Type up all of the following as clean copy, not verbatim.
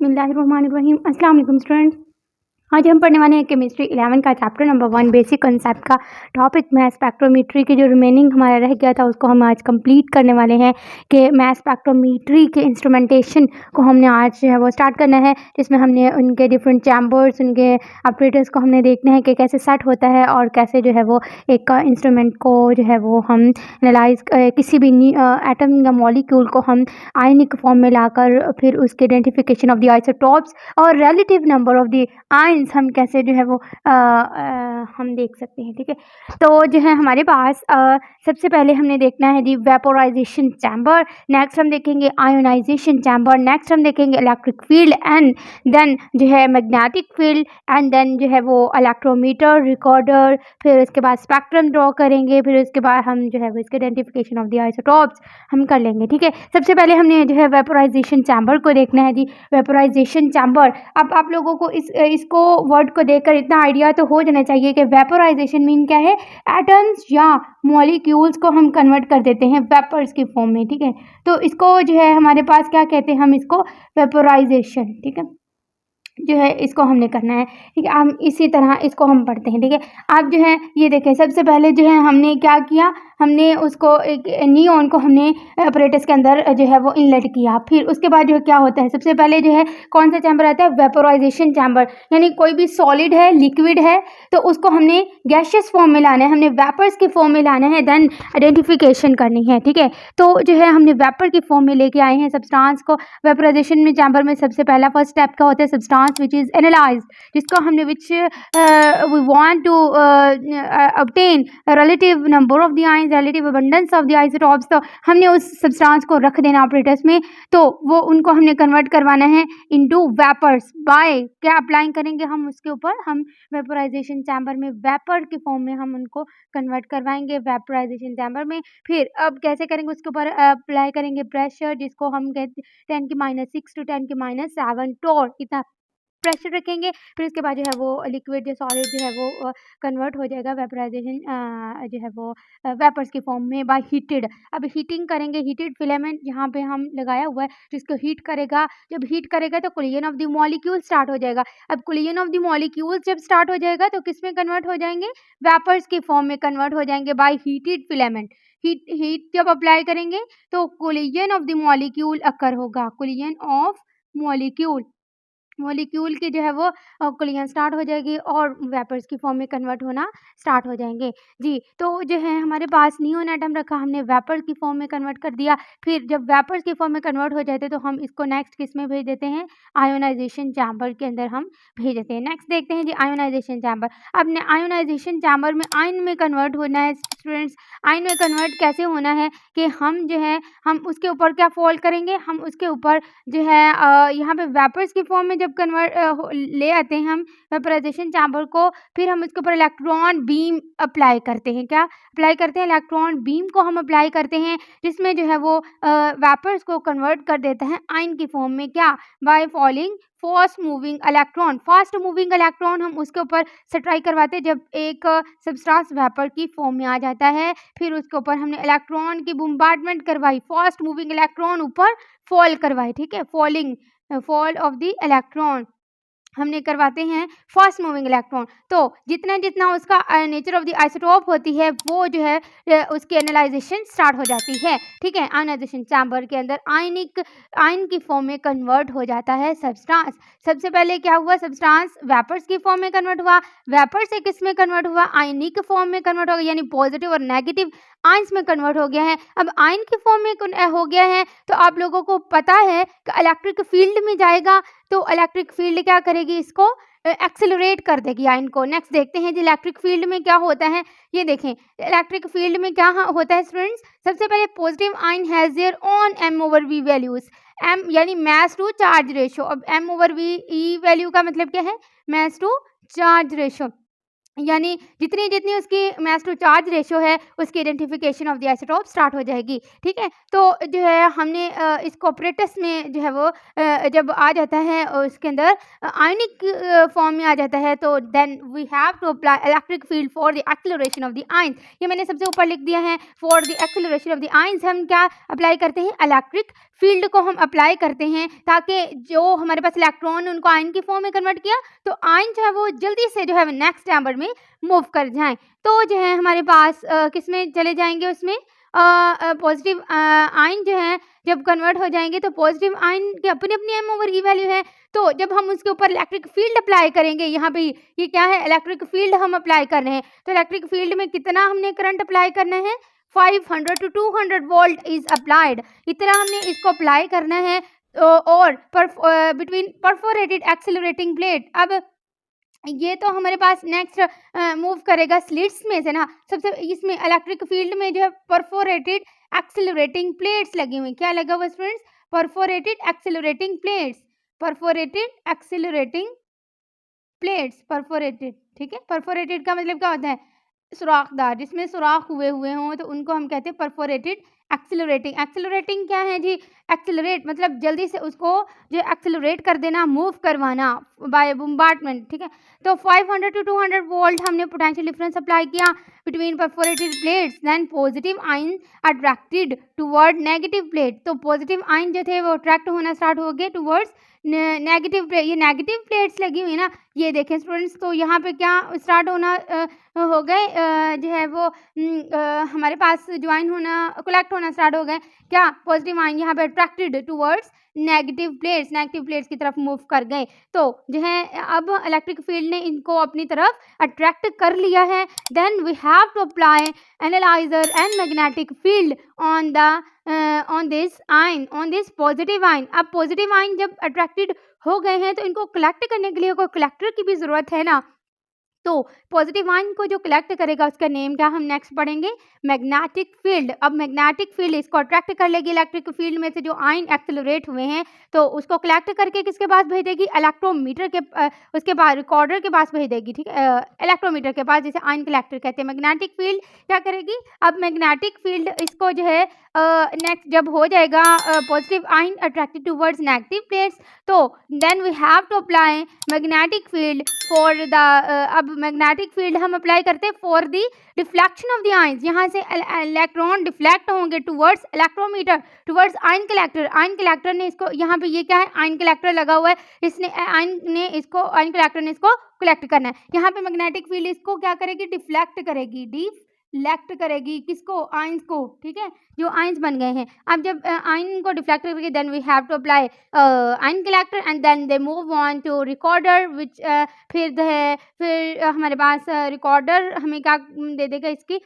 बिस्मिल्लाहिर्रहमानिर्रहीम। अस्सलाम वालेकुम स्टूडेंट्स। आज हम पढ़ने वाले हैं केमिस्ट्री 11 का चैप्टर नंबर 1 बेसिक कंसेप्ट का टॉपिक मैथ स्पेक्ट्रोमीट्री के जो रिमेनिंग हमारा रह गया था उसको हम आज कंप्लीट करने वाले हैं कि मैथ स्पेक्ट्रोमीट्री के इंस्ट्रूमेंटेशन को हमने आज जो है वो स्टार्ट करना है, जिसमें हमने उनके डिफरेंट चैम्बर्स, उनके ऑपरेटर्स को हमने देखना है कि कैसे सेट होता है और कैसे जो है वो एक इंस्ट्रूमेंट को जो है वो हम एनालाइज किसी भी एटम या मॉलिक्यूल को हम आयनिक फॉर्म में लाकर फिर उसके आइडेंटिफिकेशन ऑफ द आइसोटॉप्स और relative number of the ions हम कैसे जो है वो हम देख सकते हैं। ठीक है, तो जो है हमारे पास सबसे पहले हमने देखना है दी वेपोराइजेशन चैम्बर, नेक्स्ट हम देखेंगे आयोनाइजेशन चैम्बर, नेक्स्ट हम देखेंगे इलेक्ट्रिक फील्ड एंड देन जो है मैग्नेटिक फील्ड एंड देन जो है वो इलेक्ट्रोमीटर, रिकॉर्डर, फिर उसके बाद स्पेक्ट्रम ड्रॉ करेंगे, फिर उसके बाद हम जो है वो इसके आइडेंटिफिकेशन ऑफ द आइसोटॉप्स हम कर लेंगे। ठीक है, सबसे पहले हमने जो है वेपोराइजेशन चैम्बर को देखना है दी वेपोराइजेशन चैम्बर। अब आप लोगों को इसको वर्ड को देखकर इतना आइडिया तो हो जाना चाहिए कि वेपोराइजेशन मीन क्या है, एटम्स या मॉलिक्यूल्स को हम कन्वर्ट कर देते हैं वेपर्स की फॉर्म में। ठीक है, तो इसको जो है हमारे पास क्या कहते हैं, हम इसको वेपोराइजेशन, ठीक है, जो है इसको हमने करना है। ठीक है, हम इसी तरह इसको हम पढ़ते हैं। ठीक है, आप जो है ये देखें, सबसे पहले जो है हमने क्या किया, हमने उसको एक नियॉन को हमने ऑपरेटर्स के अंदर जो है वो इनलेट किया। फिर उसके बाद जो है क्या होता है, सबसे पहले जो है कौन सा चैम्बर आता है, वेपोराइजेशन चैम्बर, यानी कोई भी सॉलिड है, लिक्विड है, तो उसको हमने गैशियस फॉर्म में लाना है, हमने वेपर्स की फॉर्म में लाना है, देन आइडेंटिफिकेशन करनी है। ठीक है, तो जो है हमने वेपर की फॉर्म में लेके आए हैं सब्सटेंस को। वेपोराइजेशन में चैम्बर में सबसे पहला फर्स्ट स्टेप क्या होता है, सब्सटेंस विच इज एनालाइज्ड, जिसको हमने which we want to obtain relative number of the ions, relative abundance of the isotopes, तो हमने उस सब्सटेंस को रख देना ऑपरेटर्स में, तो वो उनको हमने कन्वर्ट करवाना है इनटू वेपर्स बाय क्या अप्लाइंग करेंगे हम उसके ऊपर, हम वेपोराइजेशन चैम्बर में वेपर के फॉर्म में हम उनको कन्वर्ट करवाएंगे वेपोराइजेशन चैम्बर में। फिर अब कैसे करेंगे, उसके ऊपर अप्लाई करेंगे प्रेशर, जिसको हम कहते 10⁻6 to 10⁻7 टोर इतना प्रेशर रखेंगे। फिर उसके बाद जो है वो लिक्विड जो सॉलिड जो है वो कन्वर्ट हो जाएगा वेपोराइजेशन जो है वो वेपर्स की फॉर्म में बाय हीटेड। अब हीटिंग करेंगे, हीटेड फिलामेंट यहाँ पे हम लगाया हुआ है जिसको हीट करेगा, जब हीट करेगा तो collision of the molecule start हो जाएगा। अब कोलिजन ऑफ द मॉलिक्यूल जब स्टार्ट हो जाएगा तो किस में कन्वर्ट हो जाएंगे, वेपर्स की फॉर्म में कन्वर्ट हो जाएंगे बाय हीटेड फिलामेंट। हीट जब अप्लाई करेंगे तो कोलिजन ऑफ द मॉलिक्यूल अकर होगा, कोलिजन ऑफ मॉलिक्यूल की जो है वो कोलिजन स्टार्ट हो जाएगी और वेपर्स की फॉर्म में कन्वर्ट होना स्टार्ट हो जाएंगे। जी, तो जो है हमारे पास नियोन एटम रखा, हमने वेपर की फॉर्म में कन्वर्ट कर दिया। फिर जब वेपर्स की फॉर्म में कन्वर्ट हो जाते तो हम इसको नेक्स्ट किस में भेज देते हैं, आयोनाइजेशन चैम्बर के अंदर हम भेज देते हैं। नेक्स्ट देखते हैं जी आयोनाइजेशन चैम्बर। अब आयोनाइजेशन चैम्बर में आयन में कन्वर्ट होना है स्टूडेंट्स। आयन में कन्वर्ट कैसे होना है कि हम जो है हम उसके ऊपर क्या फॉल करेंगे, हम उसके ऊपर जो है यहाँ पे वेपर्स की फॉर्म में जब कन्वर्ट ले आते हैं हम वेपोराइजेशन चैम्बर को, फिर हम उसके ऊपर इलेक्ट्रॉन बीम अप्लाई करते हैं। क्या अप्लाई करते हैं, इलेक्ट्रॉन बीम को हम अप्लाई करते हैं, जिसमें जो है वो वेपर्स को कन्वर्ट कर देता है आयन की फॉर्म में। क्या, by falling fast moving electron, fast moving electron हम उसके ऊपर स्ट्राइक करवाते हैं जब एक सब्सटेंस वेपर की फॉर्म में आ जाता है। फिर उसके ऊपर हमने इलेक्ट्रॉन की बम्बार्डमेंट करवाई, फास्ट मूविंग इलेक्ट्रॉन ऊपर फॉल करवाए। ठीक है, फॉल ऑफ द इलेक्ट्रॉन हमने करवाते हैं फास्ट मूविंग इलेक्ट्रॉन। तो जितना जितना उसका नेचर ऑफ द आइसोटोप होती है वो जो है उसकी एनालाइजेशन स्टार्ट हो जाती है। ठीक है, आयोनाइजेशन चैम्बर के अंदर आयन की फॉर्म में कन्वर्ट हो जाता है सब्सटेंस। सबसे पहले क्या हुआ, सब्सटेंस वेपर्स की फॉर्म में कन्वर्ट हुआ, वेपर से किस में कन्वर्ट हुआ, आयनिक फॉर्म में कन्वर्ट हो गया, यानी पॉजिटिव और नेगेटिव आयंस में कन्वर्ट हो गया है। अब आयन की फॉर्म में हो गया है तो आप लोगों को पता है कि इलेक्ट्रिक फील्ड में जाएगा, तो इलेक्ट्रिक फील्ड क्या करेगी, इसको एक्सेलरेट कर देगी आयन को। नेक्स्ट देखते हैं जी इलेक्ट्रिक फील्ड में क्या होता है। ये देखें इलेक्ट्रिक फील्ड में क्या होता है स्टूडेंट्स, सबसे पहले positive ion has their on m/v values, m यानी मास टू चार्ज रेशो। अब m/v वैल्यू का मतलब क्या है, मास टू चार्ज रेशो। यानी जितनी जितनी उसकी मास टू चार्ज रेशियो है, उसकी identification of the isotope start हो जाएगी, ठीक है। तो जो है हमने इसको ऑपरेटस में जो है वो जब आ जाता है उसके अंदर आयनिक फॉर्म में आ जाता है, तो then we have to apply electric field for the acceleration of the ions. ये मैंने सबसे ऊपर लिख दिया है, for the acceleration of the ions हम क्या अप्लाई करते हैं, इलेक्ट्रिक फील्ड को हम अप्लाई करते हैं, ताकि जो हमारे पास इलेक्ट्रॉन उनको आयन की फॉर्म में कन्वर्ट किया, तो आयन जो है वो जल्दी से जो है नेक्स्ट चैम्बर में मूव कर जाएं। तो जो है हमारे पास किस में चले जाएंगे, उसमें पॉजिटिव आयन जो है जब कन्वर्ट हो जाएंगे, तो पॉजिटिव आयन की अपनी अपनी एम ओवर ई वैल्यू है। तो जब हम उसके ऊपर इलेक्ट्रिक फील्ड अप्लाई करेंगे, यहाँ पे ये क्या है, इलेक्ट्रिक फील्ड हम अप्लाई कर रहे हैं, तो इलेक्ट्रिक फील्ड में कितना हमने करंट अप्लाई करना है, 500 to 200 वोल्ट इज अप्लाइड, इतना हमने इसको अप्लाई करना है। और बिटवीन परफोरेटेड एक्सेलरेटिंग प्लेट, अब ये तो हमारे पास नेक्स्ट मूव करेगा स्लिट्स में से ना, सबसे इसमें इलेक्ट्रिक फील्ड में जो है परफोरेटेड एक्सेलरेटिंग प्लेट्स लगी हुई, क्या लगा हुआ students, perforated accelerating plates, perforated accelerating plates, perforated, ठीक है। परफोरेटेड का मतलब क्या होता है, सुराखदार, जिसमें सुराख हुए हुए हों, तो उनको हम कहते हैं परफोरेटेड एक्सेलरेटिंग। एक्सेलरेटिंग क्या है जी, एक्सेलरेट मतलब जल्दी से उसको जो एक्सेलरेट कर देना, मूव करवाना बाय बम्बार्टमेंट, ठीक है। तो 500 to 200 वोल्ट हमने पोटेंशियल डिफरेंस अप्लाई किया between perforated plates, then positive ion attracted toward negative plate, तो पॉजिटिव आयन जो थे वो अट्रैक्ट होना स्टार्ट हो गए टुवर्ड्स नेगेटिव प्लेट। ये नेगेटिव प्लेट्स लगी हुई ना, ये देखें स्टूडेंट्स, तो यहाँ पे क्या स्टार्ट होना हो गए, जो है वो हमारे पास ज्वाइन होना, कलेक्ट होना स्टार्ट हो गए, क्या पॉजिटिव आयन यहाँ पे अट्रैक्टेड टुवर्ड्स नेगेटिव प्लेट्स की तरफ मूव कर गए। तो जो है अब इलेक्ट्रिक फील्ड ने इनको अपनी तरफ अट्रैक्ट कर लिया है, then we have to apply analyzer and magnetic field on the on this positive ion. अब पॉजिटिव आयन जब अट्रैक्टेड हो गए हैं, तो इनको कलेक्ट करने के लिए कोई कलेक्टर की भी ज़रूरत है ना, तो पॉजिटिव आयन को जो कलेक्ट करेगा उसका नेम क्या हम नेक्स्ट पढ़ेंगे, मैग्नेटिक फील्ड। अब मैग्नेटिक फील्ड इसको अट्रैक्ट कर लेगी इलेक्ट्रिक फील्ड में से जो आयन एक्सेलरेट हुए हैं, तो उसको कलेक्ट करके किसके पास भेज देगी, इलेक्ट्रोमीटर के उसके बाद रिकॉर्डर के पास भेज देगी, ठीक है, इलेक्ट्रोमीटर के पास, जिसे आयन कलेक्टर कहते हैं। मैग्नेटिक फील्ड क्या करेगी, अब मैग्नेटिक फील्ड इसको जो है नेक्स्ट जब हो जाएगा positive ion attracted towards negative plates, तो then we have to apply magnetic field for the अब मैग्नेटिक फील्ड हम अप्लाई करते हैं for the deflection of the ions, यहाँ से इलेक्ट्रॉन डिफ्लेक्ट होंगे towards electrometer, towards ion collector. Ion collector ने इसको, यहाँ पे ये क्या है, आयन कलेक्टर लगा हुआ है, इसने आयन कलेक्टर ने इसको कलेक्ट करना है। यहाँ पे मैग्नेटिक फील्ड इसको क्या करेगी, डिफ्लेक्ट करेगी, डिफ्लेक्ट करेगी किसको, आयंस को, ठीक है, जो आयंस बन गए हैं। अब जब आयन को डिफ्लेक्ट करेगी, then we have to apply ion collector and then they move on to recorder, which फिर हमारे पास रिकॉर्डर हमें क्या दे देगा, इसकी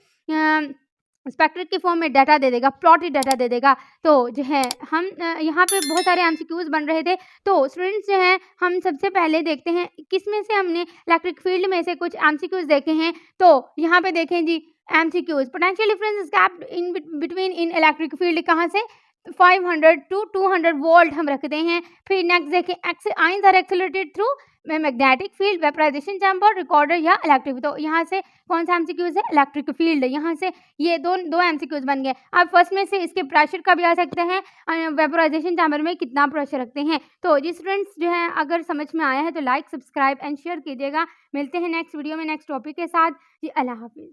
स्पेक्ट्रल की फॉर्म में डाटा दे देगा, प्लॉटेड डाटा दे देगा। तो जो है हम यहाँ पे बहुत सारे एमसीक्यूज बन रहे थे, तो स्टूडेंट्स जो हैं हम सबसे पहले देखते हैं किस में से हमने इलेक्ट्रिक फील्ड में से कुछ एमसीक्यूज देखे हैं। तो यहाँ पे देखें जी, MCQs, potential difference is kept in between in electric field, कहाँ से 500 to 200 वोल्ट हम रखते हैं। फिर नेक्स्ट देखें, ions are accelerated through magnetic field, vaporization chamber, recorder या इलेक्ट्रिक। तो यहाँ से कौन सा एमसीक्यूज है, इलेक्ट्रिक फील्ड, यहाँ से ये दो एमसीक्यूज बन गए। अब फर्स्ट में से इसके प्रेशर का भी आ सकते हैं, वेपराइजेशन चैम्बर में कितना प्रेशर रखते हैं। तो जी स्टूडेंट्स जो है अगर समझ में आया है तो लाइक, सब्सक्राइब एंड शेयर कीजिएगा। मिलते हैं नेक्स्ट वीडियो में नेक्स्ट टॉपिक के साथ जी, अल्लाह हाफिज़।